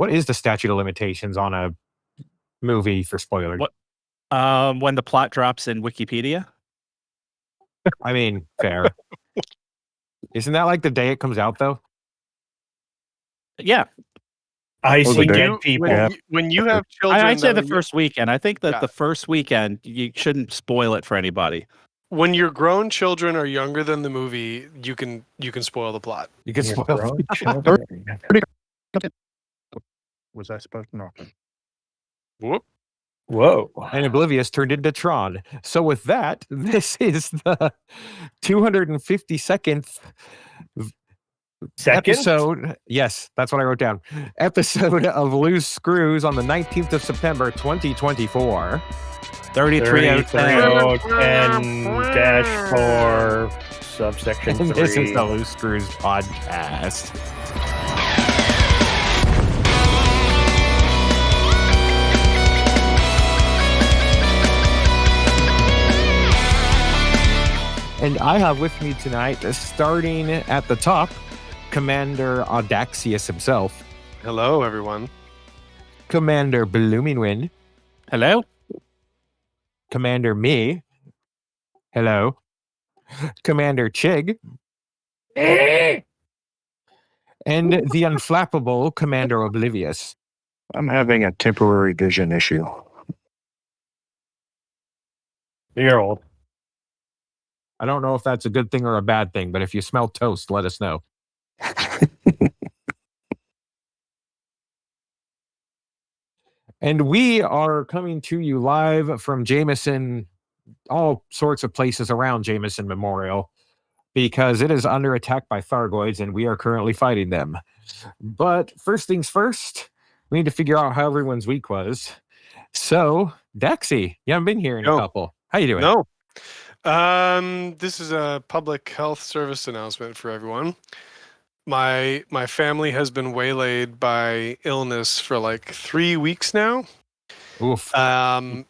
What is the statute of limitations on a movie for spoilers? What? When the plot drops in Wikipedia. I mean, fair. Isn't that like the day it comes out, though? Yeah. I see dead people. When you have children, I'd say the first weekend. I think that the first weekend you shouldn't spoil it for anybody. When your grown children are younger than the movie, you can spoil the plot. You can spoil. Was I supposed to know? Whoop. Whoa. And Oblivious turned into Tron. So with that, this is the 252nd episode. Yes, that's what I wrote down. Episode of Loose Screws on the 19th of September, 2024. 33010-4 subsection 3. This is the Loose Screws podcast. And I have with me tonight, starting at the top, Commander Audaxius himself. Hello, everyone. Commander Blooming Wind. Hello. Commander Me. Hello. Commander Chig. And the unflappable Commander Oblivious. I'm having a temporary vision issue. You're old. I don't know if that's a good thing or a bad thing, but if you smell toast, let us know. And we are coming to you live from Jameson, all sorts of places around Jameson Memorial, because it is under attack by Thargoids, and we are currently fighting them. But first things first, we need to figure out how everyone's week was. So, Dexy, you haven't been here in a couple. How you doing? No. This is a public health service announcement for everyone. My family has been waylaid by illness for like 3 weeks now. Oof. And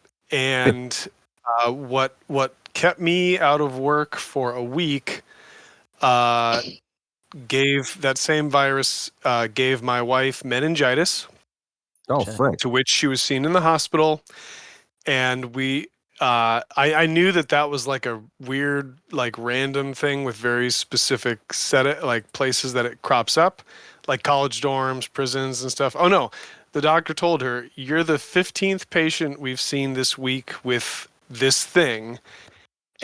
what kept me out of work for a week gave that same virus gave my wife meningitis. Oh, frick. To which she was seen in the hospital, and I knew that was like a weird, like random thing with very specific places that it crops up, like college dorms, prisons and stuff. Oh no, the doctor told her, you're the 15th patient we've seen this week with this thing.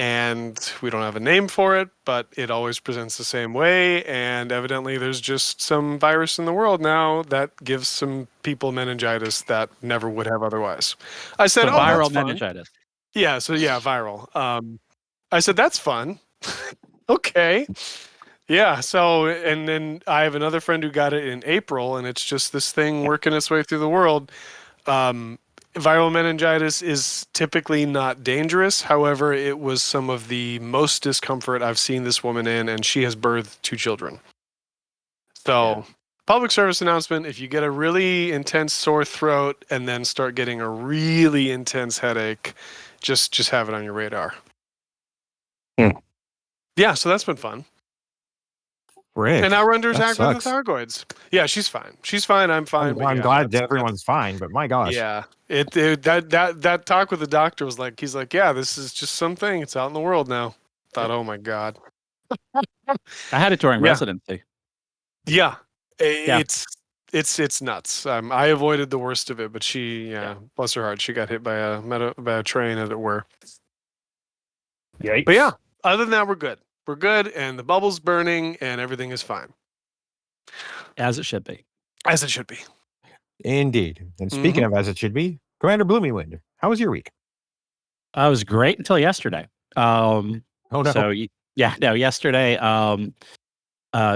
And we don't have a name for it, but it always presents the same way. And evidently there's just some virus in the world now that gives some people meningitis that never would have otherwise. I said, viral meningitis. Yeah, viral. I said, that's fun. Okay. Yeah, so, and then I have another friend who got it in April, and it's just this thing working its way through the world. Viral meningitis is typically not dangerous. However, it was some of the most discomfort I've seen this woman in, and she has birthed 2 children. So, public service announcement, if you get a really intense sore throat and then start getting a really intense headache, just have it on your radar. Yeah, so that's been fun. Frick. And now we're under attack by the sucks. Thargoids. Yeah, she's fine. She's fine. I'm fine. I'm glad that everyone's fine, but my gosh. Yeah, that talk with the doctor was like, he's like, yeah, this is just something. It's out in the world now. Thought, oh my god. I had it during residency. Yeah, it's nuts. I avoided the worst of it, but she, bless her heart, she got hit by a train, as it were. Yikes. But yeah, other than that, we're good. We're good, and the bubble's burning, and everything is fine. As it should be. As it should be. Indeed. And speaking of as it should be, Commander Bloomingwind, how was your week? It was great until yesterday. Oh no. So yesterday.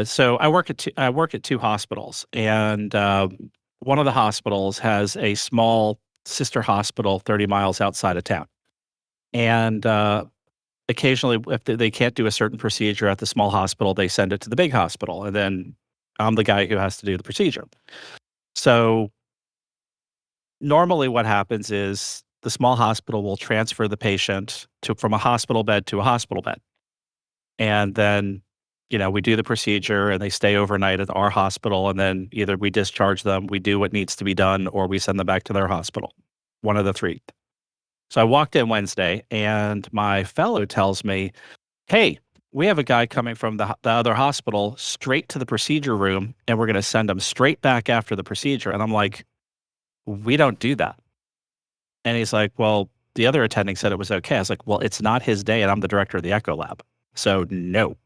So I work at 2 hospitals, and one of the hospitals has a small sister hospital 30 miles outside of town, and occasionally, if they can't do a certain procedure at the small hospital, they send it to the big hospital, and then I'm the guy who has to do the procedure. So normally what happens is the small hospital will transfer the patient from a hospital bed to a hospital bed. And then, we do the procedure and they stay overnight at our hospital, and then either we discharge them, we do what needs to be done, or we send them back to their hospital. One of the three. So I walked in Wednesday, and my fellow tells me, hey, we have a guy coming from the other hospital straight to the procedure room, and we're going to send him straight back after the procedure. And I'm like, we don't do that. And he's like, well, the other attending said it was okay. I was like, well, it's not his day, and I'm the director of the echo lab. So no.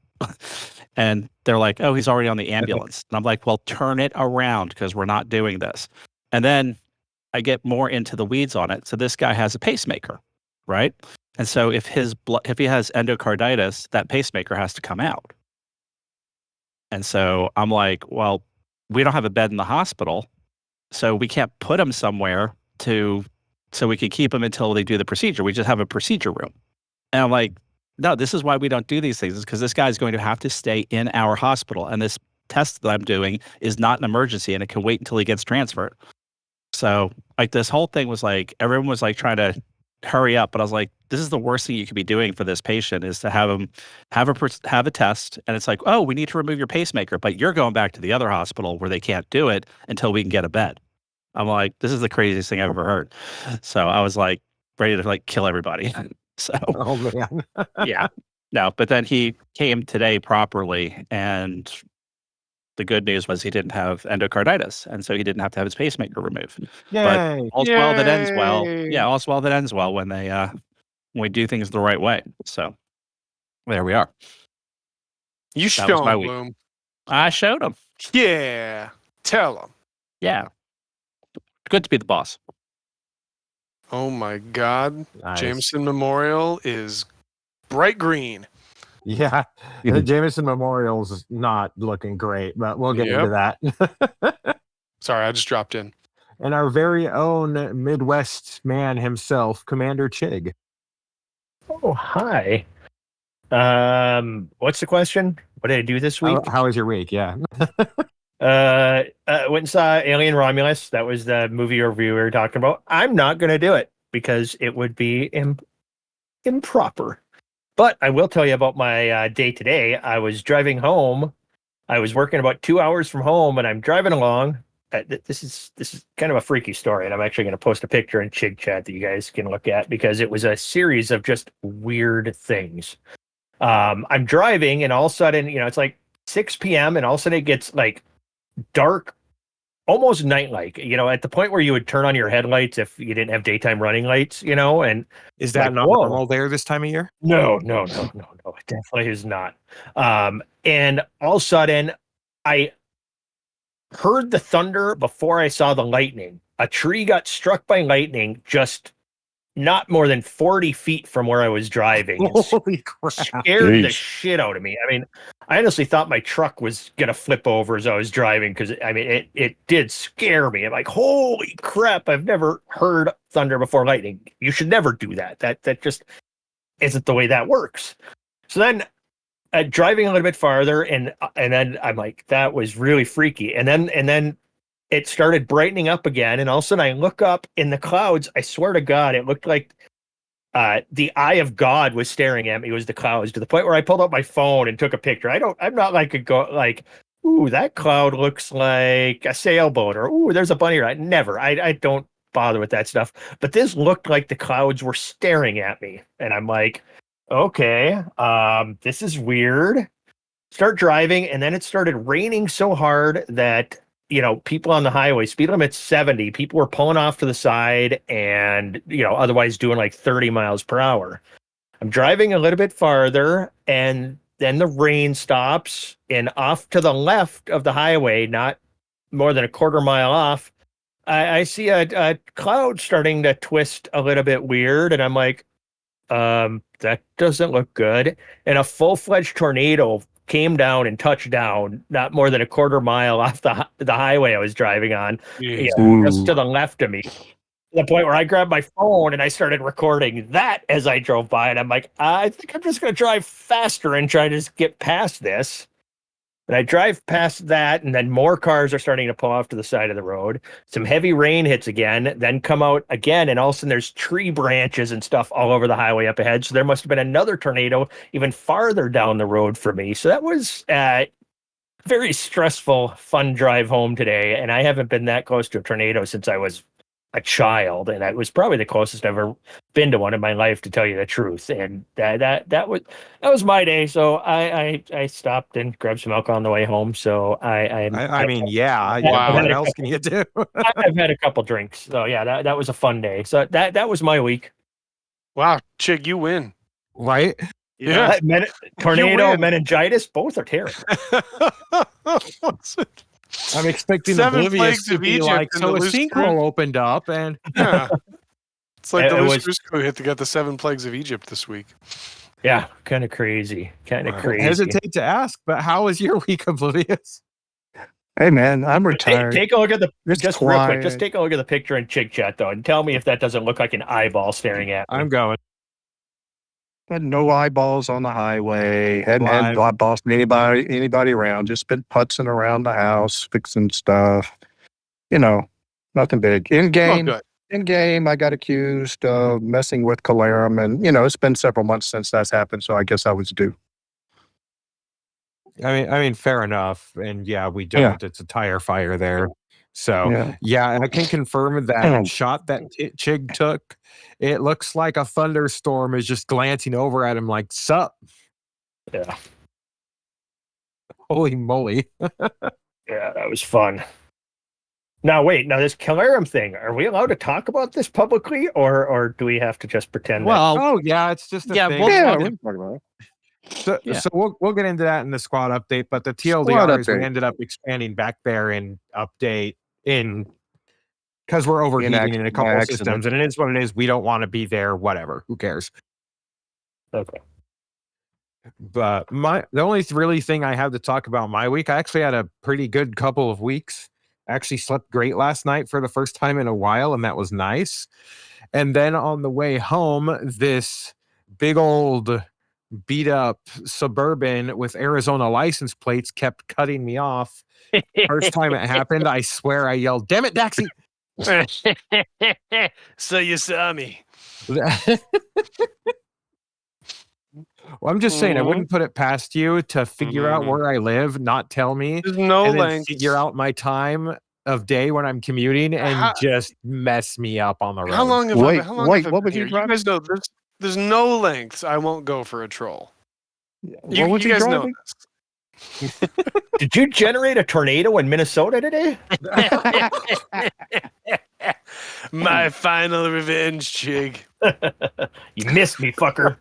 And they're like, oh, he's already on the ambulance. And I'm like, well, turn it around because we're not doing this. And then I get more into the weeds on it. So this guy has a pacemaker, right? And so if he has endocarditis, that pacemaker has to come out. And so I'm like, well, we don't have a bed in the hospital, so we can't put him somewhere so we can keep him until they do the procedure. We just have a procedure room. And I'm like, no, this is why we don't do these things, is because this guy's going to have to stay in our hospital. And this test that I'm doing is not an emergency, and it can wait until he gets transferred. So like this whole thing was like, everyone was like trying to hurry up. But I was like, this is the worst thing you could be doing for this patient, is to have him have a test. And it's like, oh, we need to remove your pacemaker, but you're going back to the other hospital where they can't do it until we can get a bed. I'm like, this is the craziest thing I've ever heard. So I was like ready to like kill everybody. So, Oh man. yeah, no, but then he came today properly, and the good news was he didn't have endocarditis, and so he didn't have to have his pacemaker removed. But Yay. all's well that ends well. Yay. Yeah, all's well that ends well when we do things the right way. So there we are. You That was show my him, week. Bloom. I showed him. Yeah. Tell him. Yeah, good to be the boss. Oh my God. Nice. Jameson Memorial is bright green. Yeah. The Jameson Memorial's is not looking great, but we'll get into that. Sorry, I just dropped in. And our very own Midwest man himself, Commander Chig. Oh, hi. What's the question? What did I do this week? How was your week? Yeah. Went and saw Alien Romulus. That was the movie review we were talking about. I'm not going to do it because it would be improper. But I will tell you about my day today. I was driving home. I was working about 2 hours from home, and I'm driving along. This is kind of a freaky story, and I'm actually going to post a picture in Chig Chat that you guys can look at, because it was a series of just weird things. I'm driving, and all of a sudden, it's like 6 p.m., and all of a sudden it gets like dark, almost night-like, at the point where you would turn on your headlights if you didn't have daytime running lights, and Is that like, not whoa. normal there this time of year? No, it definitely is not. And all of a sudden I heard the thunder before I saw the lightning. A tree got struck by lightning just not more than 40 feet from where I was driving. And Holy crap. scared the Jeez. shit out of me. I mean, I honestly thought my truck was going to flip over as I was driving, because, I mean, it did scare me. I'm like, holy crap, I've never heard thunder before lightning. You should never do that. That just isn't the way that works. So then driving a little bit farther, and then I'm like, that was really freaky. And then it started brightening up again, and all of a sudden I look up in the clouds. I swear to God, it looked like the eye of God was staring at me. It was the clouds, to the point where I pulled out my phone and took a picture. I'm not like ooh, that cloud looks like a sailboat, or ooh, there's a bunny ride. Never. I don't bother with that stuff. But this looked like the clouds were staring at me, and I'm like, okay, this is weird. Start driving, and then it started raining so hard that people on the highway, speed limit's 70. People were pulling off to the side, and otherwise doing like 30 miles per hour. I'm driving a little bit farther, and then the rain stops, and off to the left of the highway, not more than a quarter mile off, I see a cloud starting to twist a little bit weird, and I'm like, that doesn't look good. And a full-fledged tornado came down and touched down not more than a quarter mile off the highway I was driving on, just to the left of me. To the point where I grabbed my phone and I started recording that as I drove by, and I'm like, I think I'm just going to drive faster and try to just get past this. And I drive past that, and then more cars are starting to pull off to the side of the road. Some heavy rain hits again, then come out again, and all of a sudden there's tree branches and stuff all over the highway up ahead. So there must have been another tornado even farther down the road for me. So that was very stressful, fun drive home today. And I haven't been that close to a tornado since I was a child, and that was probably the closest I've ever been to one in my life, to tell you the truth. And that was my day. So I stopped and grabbed some alcohol on the way home. So I mean, yeah. Wow. What else can you do? I've had a couple drinks. So yeah, that was a fun day. So that was my week. Wow, Chig, you win. Right? Yeah. Tornado, win. meningitis, both are terrible. What's it? I'm expecting 7 Oblivious plagues to of be Egypt like, and so the a loose sinkhole screw. opened up, and Yeah. It's like the It loose was- screw screw hit to get the 7 plagues of Egypt this week. Yeah, kind of crazy. Kind of Wow. crazy. hesitate to ask, but how was your week, Oblivious? Hey man, I'm retired. Take a look at the It's just real quick. Just quiet. take a look at the picture in Chig Chat though, and tell me if that doesn't look like an eyeball staring at me. I'm going. Had no eyeballs on the highway. Hadn't had Live. boss anybody around. Just been putzing around the house, fixing stuff. You know, nothing big. Oh, In good. game, I got accused of messing with Calarum, and it's been several months since that's happened. So I guess I was due. I mean, fair enough. And yeah, we don't. Yeah. It's a tire fire there. So Yeah. yeah, and I can confirm that shot that Chig took. It looks like a thunderstorm is just glancing over at him like, "Sup?" Yeah, Holy moly! yeah, that was fun. Now wait, this Calarum thing. Are we allowed to talk about this publicly, or do we have to just pretend? Well, Oh yeah, it's just a yeah, thing. we'll- Yeah, Okay. we can talk about it. So, Yeah. so we'll get into that in the squad update. But the Squad TLDR is we update. ended up expanding back there in update in because we're overheating in a couple by of accident. systems, and it is what it is. We don't want to be there. Whatever. Who cares? Okay. But the only really thing I have to talk about my week, I actually had a pretty good couple of weeks. I actually slept great last night for the first time in a while, and that was nice. And then on the way home, this big old beat up Suburban with Arizona license plates kept cutting me off. First time it happened, I swear I yelled, "Damn it, Daxie!" So you saw me. Well, I'm just saying, I Mhm. wouldn't put it past you to figure out Mhm. where I live, not tell me, There's no and then length. figure out my time of day when I'm commuting and How- just mess me up on the road. How long have Wait, I? How long wait, have I what been was he here? You driving? guys know there's no lengths I won't go for a troll. You, What was you he guys know driving? this. Did you generate a tornado in Minnesota today? My final revenge, Chig. You missed me, fucker.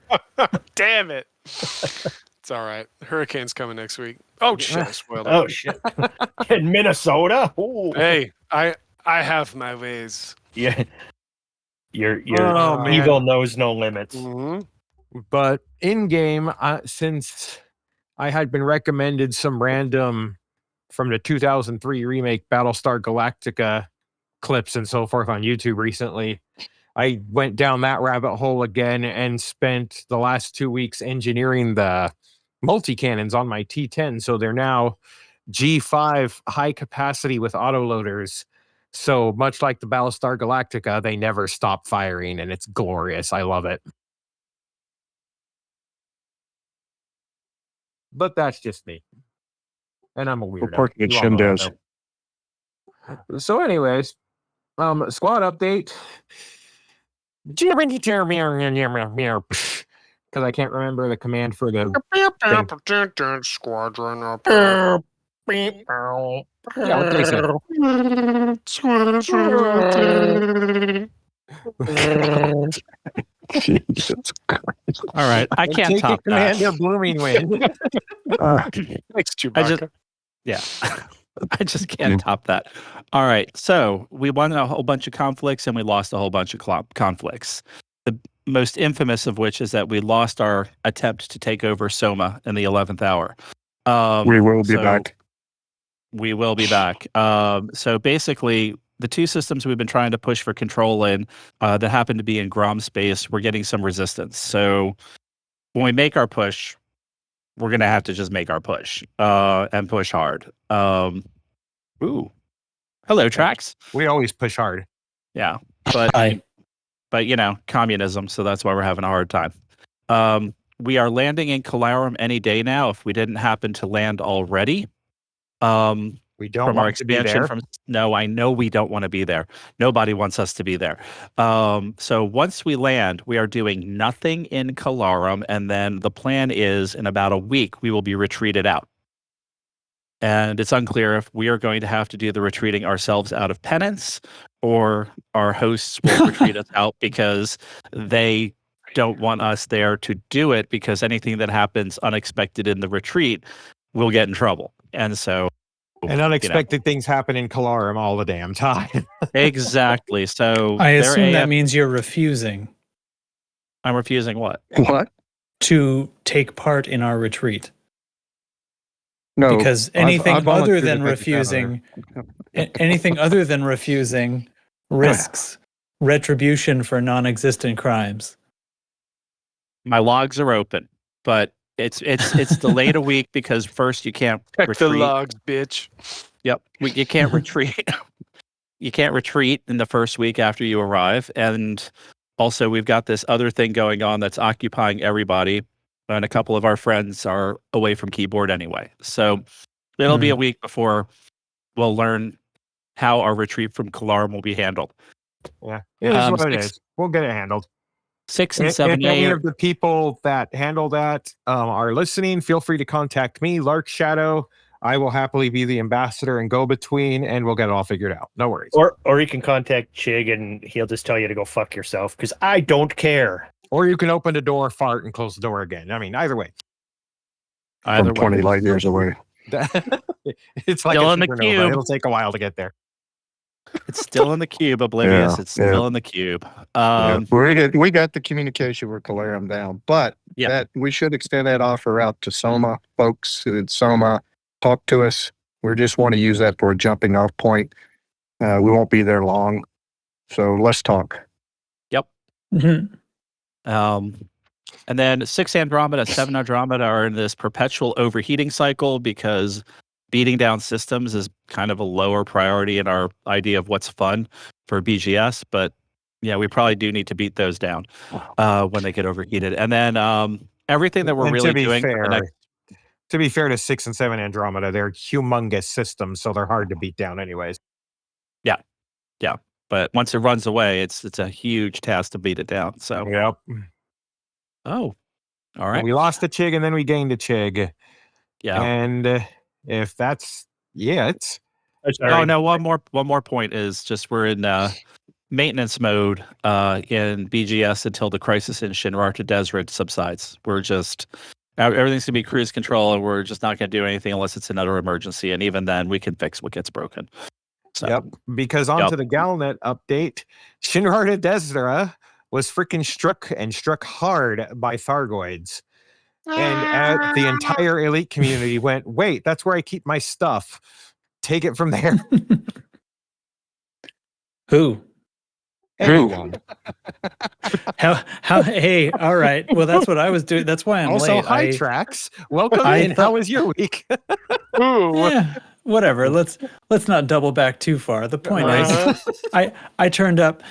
Damn it. It's all right. Hurricane's coming next week. Oh shit! I spoiled it. Oh shit. In Minnesota? Ooh. Hey, I have my ways. Yeah. Your Oh, man. evil knows no limits. hmm But in game, since I had been recommended some random from the 2003 remake Battlestar Galactica clips and so forth on YouTube recently, I went down that rabbit hole again and spent the last 2 weeks engineering the multi-cannons on my T10. So they're now G5 high capacity with autoloaders. So much like the Battlestar Galactica, they never stop firing, and it's glorious. I love it. But that's just me. And I'm a We're weirdo. parking at You all know that, Shindo's. though. So anyways, squad update. Because I can't remember the command for the Squadron up. yeah, what they said. Jesus Christ. all right. I can't Take top it, Commander that. Blooming Wind. Thanks, I Chewbacca. just, yeah, I just can't top that. All right. So we won a whole bunch of conflicts and we lost a whole bunch of conflicts. The most infamous of which is that we lost our attempt to take over Soma in the 11th hour. We will be so back. We will be back. So basically, the two systems we've been trying to push for control in that happen to be in Grom Space, we're getting some resistance. So when we make our push, we're gonna have to just make our push and push hard. Ooh, hello, Trax. We always push hard. Yeah, but communism. So that's why we're having a hard time. We are landing in Calarum any day now. If we didn't happen to land already, We don't from our want to be expansion there. no, I know we don't want to be there. Nobody wants us to be there. So once we land, we are doing nothing in Calarum, and then the plan is in about a week we will be retreated out. And it's unclear if we are going to have to do the retreating ourselves out of penance, or our hosts will retreat us out because they don't want us there to do it, because anything that happens unexpected in the retreat will get in trouble. And so, And unexpected things happen in Calarum all the damn time. exactly. So I their assume that AF means you're refusing I'm refusing what? What? to take part in our retreat. No, Because I anything other volunteered than to take it down refusing, anything other than refusing risks retribution for non-existent crimes. My logs are open, but it's delayed a week because first you can't Check the retreat. logs, bitch. Yep, you can't retreat. You can't retreat in the first week after you arrive, and also we've got this other thing going on that's occupying everybody, and a couple of our friends are away from keyboard anyway. So it'll be a week before we'll learn how our retreat from Calarum will be handled. Yeah, it is what it 6 is. We'll get it handled. 6 and If 7 any A. of the people that handle that are listening, feel free to contact me, Lark Shadow. I will happily be the ambassador and go-between, and we'll get it all figured out. No worries. Or you can contact Chig and he'll just tell you to go fuck yourself, because I don't care. Or you can open the door, fart, and close the door again. I mean, either way. Either from 20 way. light years away. It's like Still a in the supernova. cube. It'll take a while to get there. It's still in the cube, oblivious. Yeah, It's still in the cube. We got the communication with Calarum down, but Yeah. that we should extend that offer out to Soma folks in Soma. Talk to us. We just want to use that for a jumping off point. We won't be there long, so let's talk. Mhm. And then 6 Andromeda, 7 Andromeda are in this perpetual overheating cycle because beating down systems is kind of a lower priority in our idea of what's fun for BGS. But yeah, we probably do need to beat those down when they get overheated. And then everything that we're And really to be doing for fair, the next. to be fair to 6 and 7 Andromeda, they're humongous systems, so they're hard to beat down anyways. But once it runs away, it's a huge task to beat it down. So Yep. all right. We lost a Chig and then we gained a Chig. Yeah. And if that's it's Oh no, one more point is just we're in maintenance mode in BGS until the crisis in Shinrarta Dezra subsides. We're just everything's gonna be cruise control, and we're just not gonna do anything unless it's another emergency. And even then, we can fix what gets broken. So, Yep. Because onto the Galnet update, Shinrarta Dezra was freaking struck hard by Thargoids. And the entire elite community went, wait, that's where I keep my stuff. Take it from there. Who? Everyone. How? Hey, all right. Well, that's what I was doing. That's why I'm Also, late. hi, Trax. Welcome I in. How thought- was your week? Yeah, whatever. Let's not double back too far. The point is, I turned up.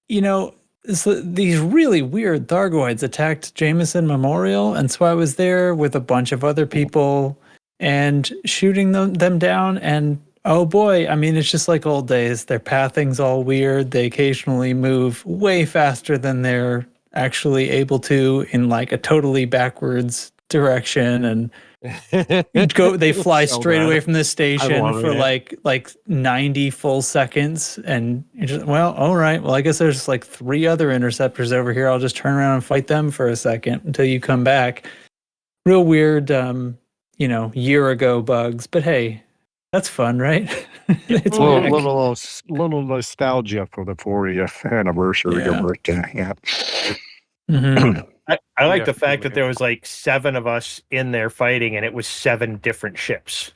These really weird Thargoids attacked Jameson Memorial, and so I was there with a bunch of other people and shooting them down. And oh boy, I mean, it's just like old days. Their pathing's all weird. They occasionally move way faster than they're actually able to in like a totally backwards direction, and they fly So straight bad. away from the station love for it. like 90 full seconds, and you're just, well, all right, well, I guess there's like 3 other interceptors over here. I'll just turn around and fight them for a second until you come back. Real weird year ago bugs, but hey, that's fun, right? It's A back. little nostalgia for the 40th anniversary Yeah. of birthday. Yeah. Mhm. I like the fact Definitely. that there was like 7 of us in there fighting, and it was 7 different ships.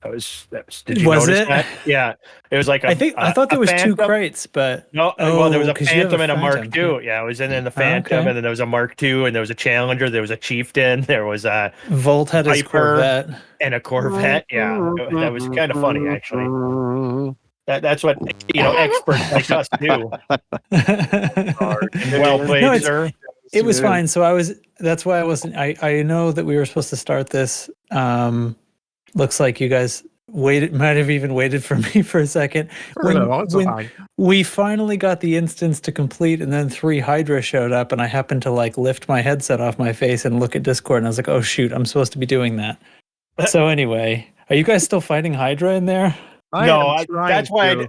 Did you Was notice it? that? Yeah, it was like I thought there was two Phantom. crates, but No, well, there was a 'cause you have Phantom and a Mark Phantom, too. II. Yeah, it was in the Oh, Phantom, okay. and then there was a Mark II, and there was a Challenger, there was a Chieftain, there was a Volt had his Viper Corvette. and a Corvette. Yeah, that was kind of funny, actually. That's what experts like us do. Well played, No, sir. it was fine. So that's why I wasn't. I know that we were supposed to start this. Looks like you guys might have even waited for me for a second. When we finally got the instance to complete, and then 3 Hydra showed up, and I happened to lift my headset off my face and look at Discord, and I was like, oh shoot, I'm supposed to be doing that. So anyway, are you guys still fighting Hydra in there? That's why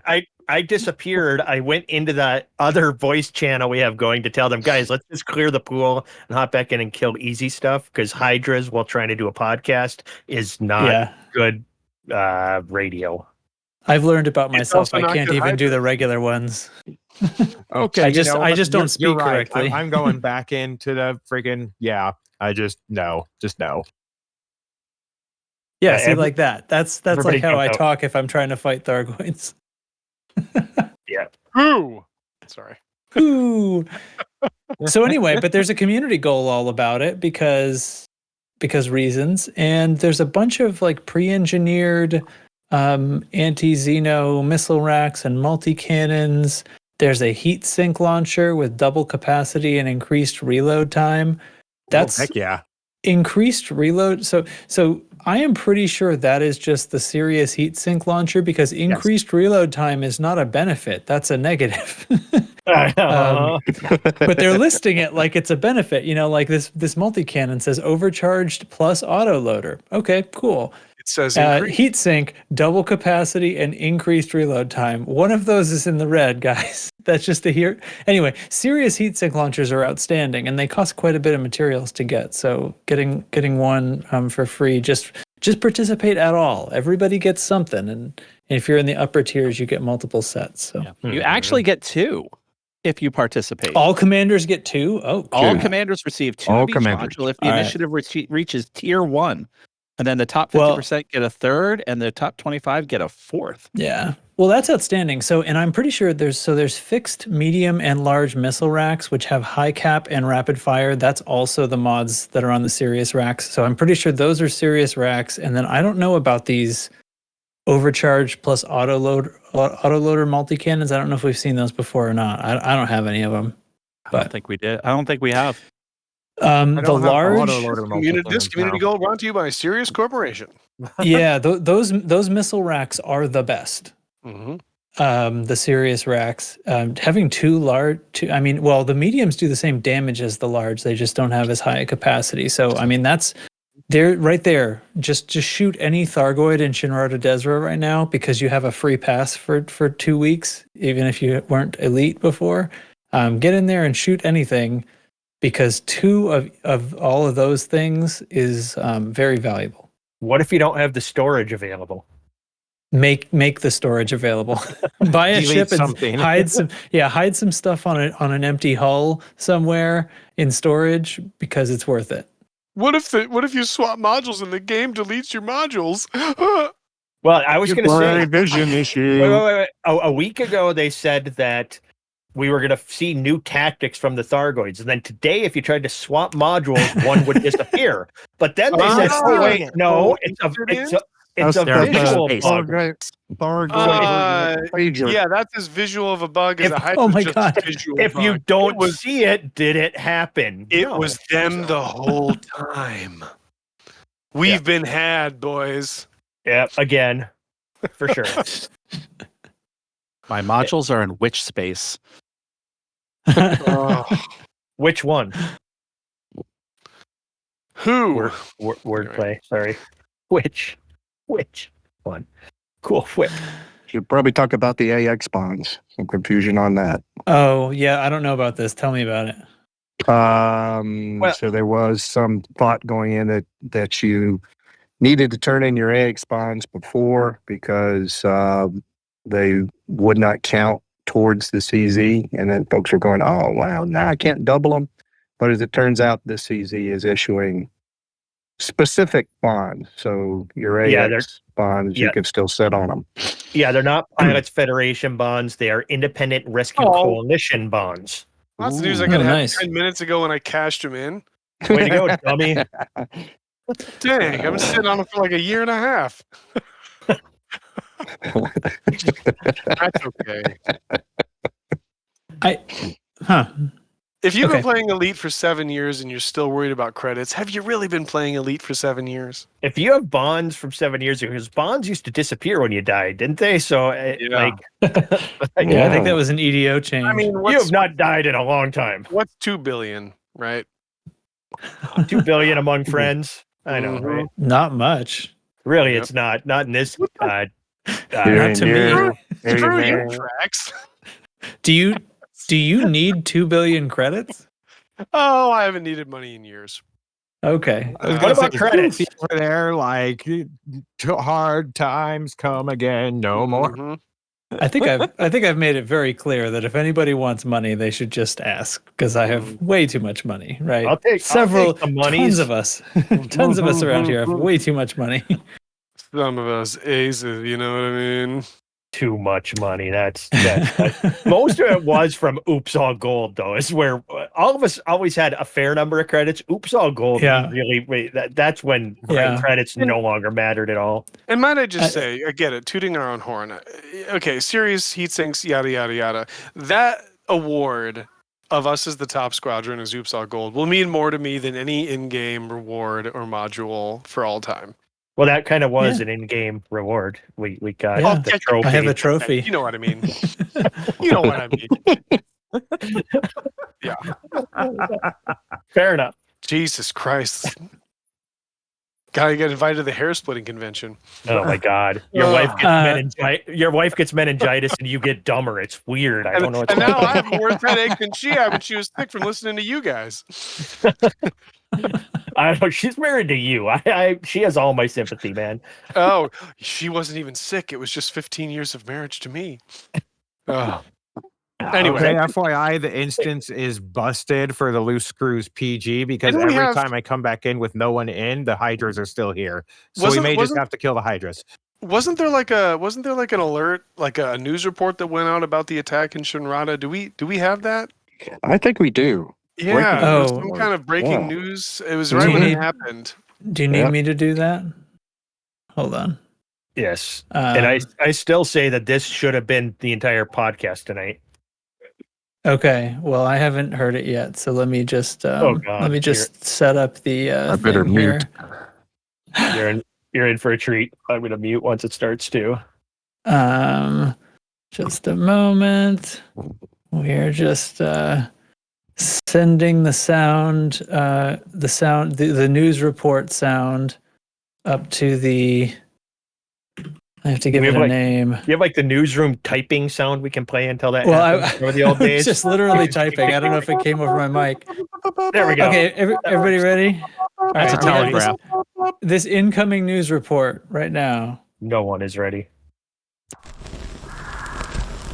I disappeared. I went into the other voice channel we have going to tell them, guys, let's just clear the pool and hop back in and kill easy stuff, because Hydras, while trying to do a podcast, is not good radio. I've learned about myself. also I not can't good even do Hydra. the regular ones. Okay, I just don't speak you're right. correctly. I'm going back into the friggin' I just no. Yeah, see, like that. That's like how I jumped out. talk if I'm trying to fight Thargoids. Yeah. Ooh. Sorry. Ooh. So anyway, but there's a community goal all about it because reasons, and there's a bunch of pre-engineered anti-Xeno missile racks and multi-cannons. There's a Heatsink Launcher with double capacity and increased reload time. That's heck yeah. Increased reload. So I am pretty sure that is just the serious Heatsink Launcher, because increased reload time is not a benefit. That's a negative. But they're listing it like it's a benefit. This multi-cannon says overcharged plus autoloader. Okay, cool. It says Heatsink, double capacity, and increased reload time. One of those is in the red, guys. That's just here. Anyway, serious Heatsink launchers are outstanding, and they cost quite a bit of materials to get. So getting one for free, just participate at all. Everybody gets something, and if you're in the upper tiers, you get multiple sets. So You actually get 2 if you participate. all commanders get 2. Oh, cool. All commanders receive 2 All of each commanders. module if the All right. initiative reaches tier 1. And then the top 50% get a 3rd, and the top 25 get a 4th. Yeah. Well, that's outstanding. So, and I'm pretty sure there's fixed, medium, and large missile racks, which have high cap and rapid fire. That's also the mods that are on the serious racks. So I'm pretty sure those are serious racks. And then I don't know about these overcharged plus autoloader multi-cannons. I don't know if we've seen those before or not. I don't have any of them. I don't think we did. I don't think we have. The large, This community goal brought to you by Sirius Corporation. yeah, those missile racks are the best. Mm-hmm. The serious racks, having the mediums do the same damage as the large. They just don't have as high a capacity. So that's they're right there. Just shoot any Thargoid in Shinrarta Dezra right now, because you have a free pass for 2 weeks, even if you weren't elite before. Get in there and shoot anything, because 2 of all of those things is very valuable. What if you don't have the storage available? Make the storage available. Buy a ship and hide some stuff on an empty hull somewhere in storage, because it's worth it. What if you swap modules and the game deletes your modules? Well, I was going to say, vision issue. wait. A week ago, they said that we were going to see new tactics from the Thargoids. And then today, if you tried to swap modules, one would disappear. But then they said, oh, wait, no, it's a visual bug. Yeah, that's as visual of a bug as a oh my just God. visual If bug. you don't see it, did it happen? It No. was them the whole time. We've been had, boys. Yeah, again, for sure. My modules are in which space? Which one? Who? Wordplay. Sorry. Which one? Cool whip. Should probably talk about the AX bonds. Some confusion on that. Oh, yeah, I don't know about this. Tell me about it. So there was some thought going in that you needed to turn in your AX bonds before, because they would not count towards the CZ, and then folks were going, oh wow, now I can't double them. But as it turns out, the CZ is issuing specific bonds. So your Yeah, AX bonds, you yeah. can still sit on them. Yeah, they're not Pilots Federation bonds. They are Independent Rescue Oh. Coalition bonds. Well, that's the news I Ooh. could Oh, have nice. 10 minutes ago when I cashed them in. Way to go, dummy. Dang, I've been sitting on them for like a year and a half. That's okay. If you've been Okay. playing Elite for 7 years and you're still worried about credits, have you really been playing Elite for 7 years? If you have bonds from 7 years ago, because bonds used to disappear when you died, didn't they? So, Yeah. Yeah, I think that was an EDO change. I mean, you have not died in a long time. what's 2 billion, right? 2 billion among friends. I know, Mhm. right? not much. Really, Yep. it's not. Not in this. Not Here to and me. here, Screw here you, and there. Tracks. Do you need 2 billion credits? Oh, I haven't needed money in years. Okay. I was What gonna about say, credits? Goofy over there, like hard times come again, no more. Mhm. I think I've made it very clear that if anybody wants money, they should just ask because I have way too much money. Right? I'll take several some monies. tons of us, tons of us around here have way too much money. Some of us aces, you know what I mean? Too much money. That's most of it was from Oops All Gold, though. Is where all of us always had a fair number of credits. Oops All Gold, Yeah. really. That's when Yeah. credits no longer mattered at all. And might I just say, I get it, tooting our own horn. Okay, serious heat sinks, yada, yada, yada. That award of us as the top squadron as Oops All Gold will mean more to me than any in-game reward or module for all time. Well, that kind of was an in-game reward. We got Yeah. the trophy. I have a trophy. You know what I mean. You know what I mean. Yeah. Fair enough. Jesus Christ. Gotta get invited to the hair splitting convention. Oh my God, your wife gets meningitis and you get dumber. It's weird. I don't know. And now I have a worse headache than she had when she was sick from listening to you guys. I don't know. She's married to you. She has all my sympathy, man. Oh, she wasn't even sick. It was just 15 years of marriage to me. Oh. Anyway, Okay, FYI, the instance is busted for the loose screws PG because Didn't we every have- time I come back in with no one in, the Hydras are still here. So we Wasn't- may just wasn't- have to kill the Hydras. wasn't there like an alert, like a news report that went out about the attack in Shinrarta? Do we have that? I think we do. Yeah, there was Oh. some kind of breaking Yeah. news. It was Do right you when it need- happened. Do you need Yep. me to do that? Hold on. Yes, and I still say that this should have been the entire podcast tonight. Okay. Well, I haven't heard it yet, so let me just God, let me just set up the. I better thing mute. here. You're in for a treat. I'm gonna mute once it starts too. Just a moment. We're just sending the sound, the news report sound up to the. I have to give We it have, a like- name. You have like the newsroom typing sound we can play until that Well, happens. Remember the old I was days? just literally typing. I don't know if it came over my mic. There we go. Okay, everybody ready? All That's a we have telegraph. this incoming news report right now. No one is ready.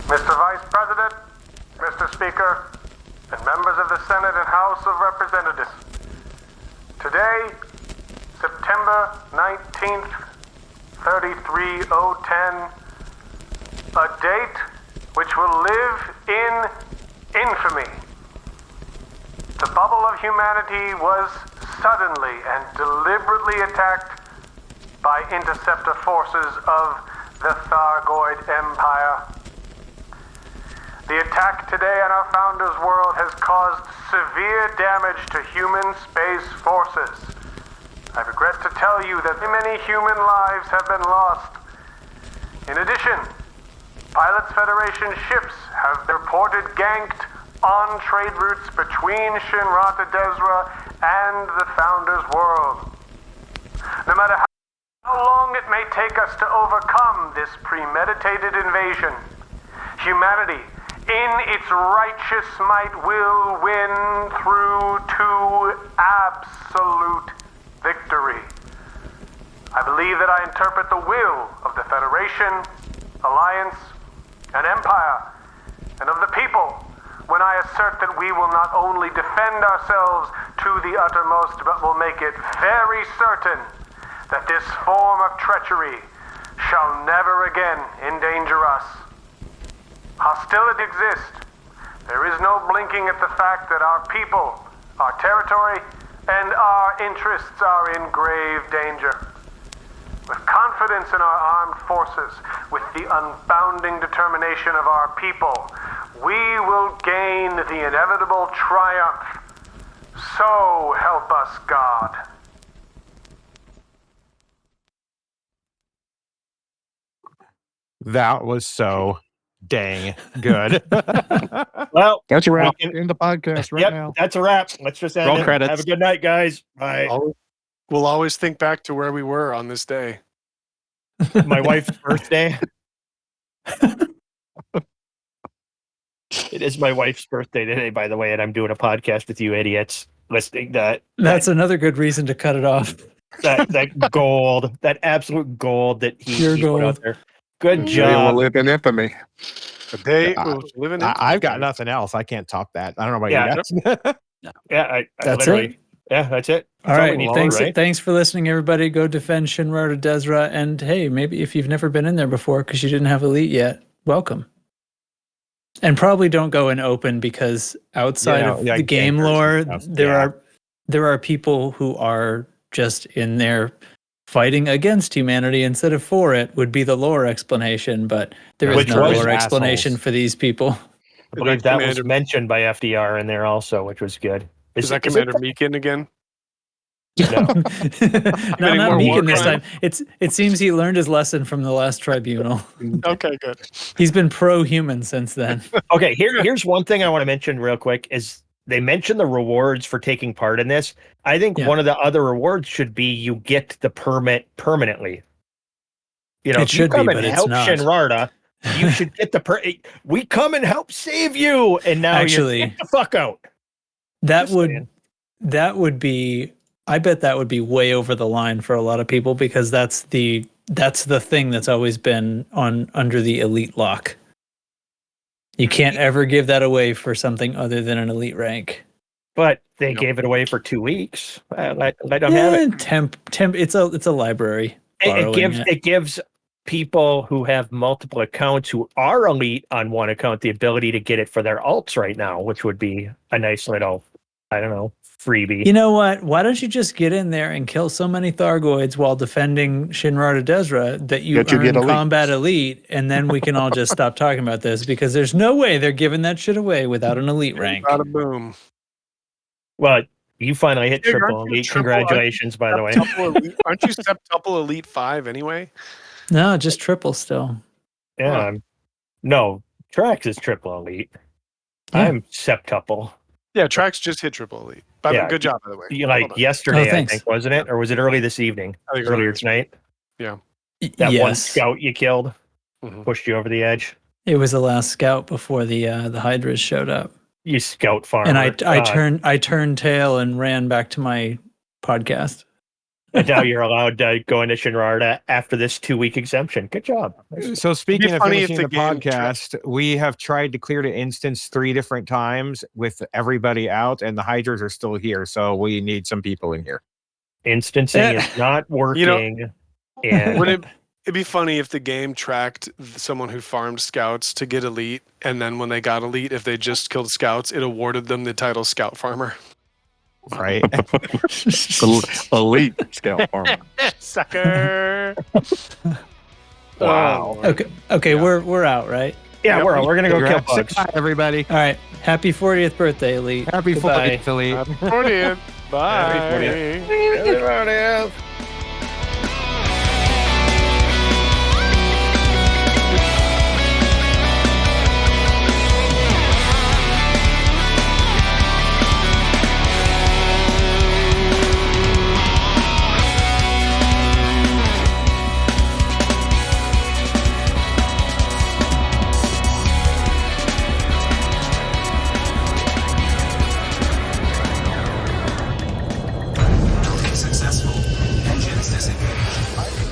Mr. Vice President, Mr. Speaker, and members of the Senate and House of Representatives. Today, September 19th, 33010, a date which will live in infamy. The bubble of humanity was suddenly and deliberately attacked by interceptor forces of the Thargoid Empire. The attack today on our founder's world has caused severe damage to human space forces. I regret to tell you that many human lives have been lost. In addition, Pilots Federation ships have been reported ganked on trade routes between Shinrarta Dezra and the founder's world. No matter how long it may take us to overcome this premeditated invasion, humanity, in its righteous might, will win through to absolute victory. I believe that I interpret the will of the Federation, Alliance, and Empire, and of the people when I assert that we will not only defend ourselves to the uttermost, but will make it very certain that this form of treachery shall never again endanger us. Hostility exists. There is no blinking at the fact that our people, our territory, and our interests are in grave danger. With confidence in our armed forces, with the unbounding determination of our people, we will gain the inevitable triumph. So help us God. That was so dang good. Well, That's a wrap. we can- In the podcast right yep, now. that's a wrap. Let's just end Roll it. credits. Have a good night, guys. Bye. We'll always think back to where we were on this day. My wife's birthday. It is my wife's birthday today, by the way, and I'm doing a podcast with you idiots listening to That's another good reason to cut it off. that gold, that absolute gold that Pure he put gold. out there. Good They job. will live in infamy. A day I- we'll live in. I've got nothing else. I can't top that. I don't know about Yeah. you guys. Yeah, I That's literally. it. Yeah, that's it. All That's right. we need to Thanks. do, right? Thanks for listening, everybody. Go defend Shinrarta Dezra. And hey, maybe if you've never been in there before because you didn't have Elite yet, welcome. And probably don't go in open because outside of yeah, the game gankers and lore, stuff, there are people who are just in there fighting against humanity instead of for it would be the lore explanation, but there is Which no was lore assholes. explanation for these people. I believe that was Commander- mentioned by FDR in there also, which was good. Is that it- Commander Meekin again? No. No, Any not more Meekin war this crime? time. It seems he learned his lesson from the last tribunal. Okay, good. He's been pro-human since then. Okay, here's one thing I want to mention real quick is they mentioned the rewards for taking part in this. I think Yeah. one of the other rewards should be you get the permit permanently. You know, It if you should be, come but and it's help not. Shinrarta, you should get the we come and help save you, and now Actually, you get the fuck out. That Just would saying. be I bet that would be way over the line for a lot of people because that's the thing that's always been under the elite lock. You can't ever give that away for something other than an elite rank. But they Yep. gave it away for 2 weeks. Let them have it. Temp. It's a library. borrowing It gives people who have multiple accounts who are elite on one account the ability to get it for their alts right now, which would be a nice little, I don't know, freebie. You know what? Why don't you just get in there and kill so many Thargoids while defending Shinrarta Dezra that you That you earn get elite. combat elite, and then we can all just stop talking about this because there's no way they're giving that shit away without an elite rank. Bada boom. Well, you finally hit Dude, triple aren't you elite. triple- Congratulations, by the way. Aren't you septuple elite 5 anyway? No, just triple still. Yeah. Huh. No, Trax is triple elite. Yeah. I'm septuple. Yeah, Trax just hit triple elite. But Yeah. good job, by the way. Like Well done. yesterday, I thanks. think, wasn't it? Or was it early this evening? I think it was Earlier earlier. tonight? That one Yes, scout you killed Mhm. pushed you over the edge. it was the last scout before the Hydras showed up, You scout farmer. and I God. turned tail and ran back to my podcast. And now you're allowed to go into Shinrarta after this 2-week exemption. Good job. So speaking of funny if finishing the the game podcast, we have tried to clear the instance 3 different times with everybody out, and the Hydras are still here. So we need some people in here. Instancing is not working. And It'd be funny if the game tracked someone who farmed scouts to get elite, and then when they got elite, if they just killed scouts, it awarded them the title Scout Farmer. Right? Elite scout farmer. Sucker! Wow. Okay, we're out, right? yeah, we're gonna go kill Congrats. bugs. Bye, everybody. All right. Happy 40th birthday, Elite. Happy Goodbye. 40th, Elite. Happy 40th. Bye. Everybody. Successful. Engines disengaged.